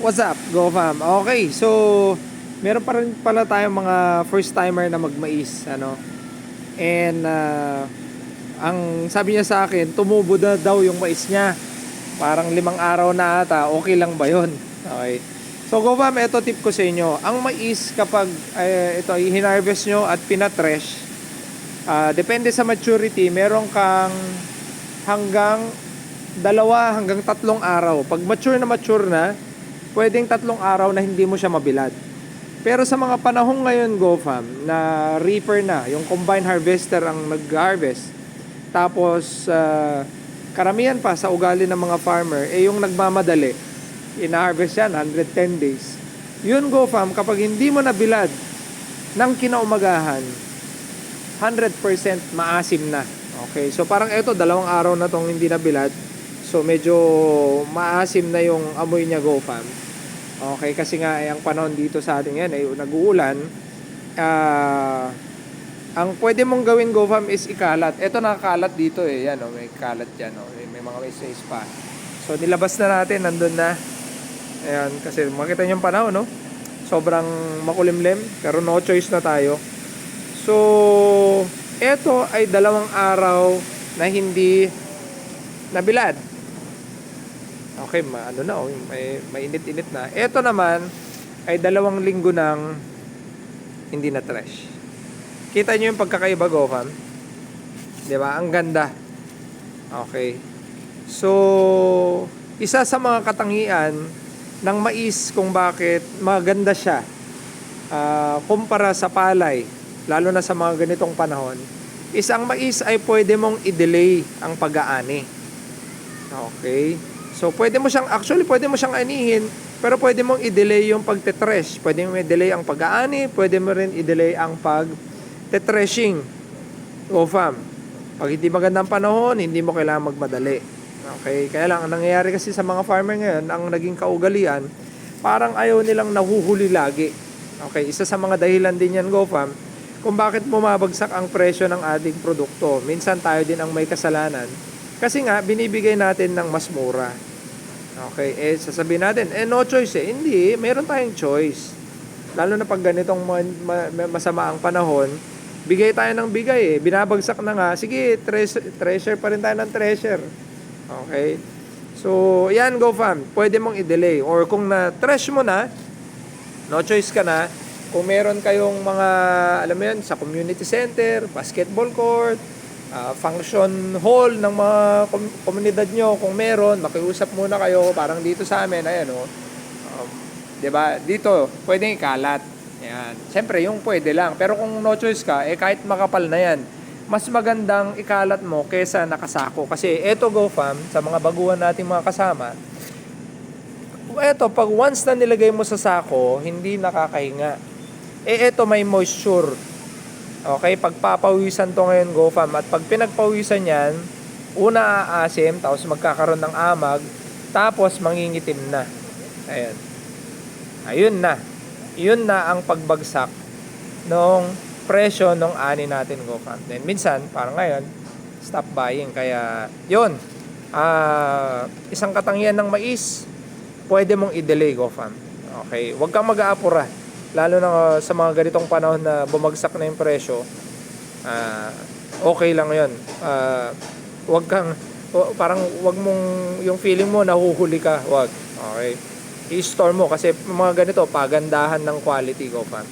What's up, GoFam? Okay, so meron pa rin pala tayong mga first timer na magmais, ano? And ang sabi niya sa akin, tumubo na daw yung mais niya. Parang 5 araw na ata, okay lang ba 'yon? Okay. So GoFam, ito tip ko sa inyo. Ang mais kapag ito hinarvest nyo at pinatresh, depende sa maturity, meron kang hanggang 2 hanggang 3 araw. Pag mature na, pwedeng 3 araw na hindi mo siya mabilad. Pero sa mga panahong ngayon, GoFam, na reaper na, yung combine harvester ang nag-harvest, tapos karamihan pa sa ugali ng mga farmer, yung nagmamadali, ina-harvest yan, 110 days. Yun, GoFam, kapag hindi mo nabilad ng kinaumagahan, 100% maasim na. Okay, so parang ito, 2 araw na tong hindi nabilad. So medyo maasim na yung amoy niya, GoFam. Okay, kasi nga ang panahon dito sa atin yan ay nag-uulan. Ang pwede mong gawin, GoFam, is ikalat. Ito nakakalat dito yan, may kalat dyan, may mga mais pa. So nilabas na natin, nandun na. Ayan, kasi makita niyo yung panahon, sobrang makulimlim, pero no choice na tayo. So ito ay 2 araw na hindi nabilad. Okay, may init-init na. Ito naman ay 2 linggo nang hindi na trash. Kita nyo yung pagkakaiba, GoFam? Diba? Ang ganda. Okay. So, isa sa mga katangian ng mais kung bakit maganda siya kumpara sa palay, lalo na sa mga ganitong panahon, is ang mais ay pwede mong i-delay ang pag-aani. Okay. So, pwede mo siyang anihin, pero pwede mong i-delay yung pagtetrash. Pwede mo i-delay ang pag-aani, pwede mo rin i-delay ang pag-tetrashing. GoFam, pag hindi magandang panahon, hindi mo kailangan magmadali. Okay? Kaya lang, ang nangyayari kasi sa mga farmer ngayon, ang naging kaugalian, parang ayaw nilang nahuhuli lagi. Okay? Isa sa mga dahilan din yan, GoFam, kung bakit bumabagsak ang presyo ng ating produkto. Minsan tayo din ang may kasalanan. Kasi nga, binibigay natin ng mas mura. Okay, sasabihin natin, no choice Hindi, meron tayong choice. Lalo na pag ganitong masama ang panahon, bigay tayo ng bigay Binabagsak na nga, sige, treasure pa rin tayo ng treasure. Okay? So, yan, GoFam, pwede mong i-delay. Or kung na-trash mo na, no choice ka na, kung meron kayong mga, alam mo yan, sa community center, basketball court, function hall ng mga komunidad nyo, kung meron, makiusap muna kayo, parang dito sa amin, ayan diba, dito pwedeng ikalat, yan, siyempre yung pwede lang, pero kung no choice ka, kahit makapal na yan, mas magandang ikalat mo kesa nakasako. Kasi eto, GoFam, sa mga baguhan nating mga kasama, eto, pag once na nilagay mo sa sako, hindi nakakahinga. Eto may moisture. Okay, pagpapawisan to ngayon, GoFam, at pag pinagpawisan yan, una aasim, tapos magkakaroon ng amag, tapos mangingitim na. Ayan. Yun na ang pagbagsak ng presyo ng ani natin, GoFam. Then minsan, parang ngayon, stop buying. Kaya, yun. Isang katangian ng mais, pwede mong i-delay, GoFam. Okay, huwag kang mag-aapura. Lalo na sa mga ganitong panahon na bumagsak na yung presyo, okay lang yun. Parang wag mong, yung feeling mo nahuhuli ka, wag. Okay, i-store mo kasi mga ganito, pagandahan ng quality, GoFam.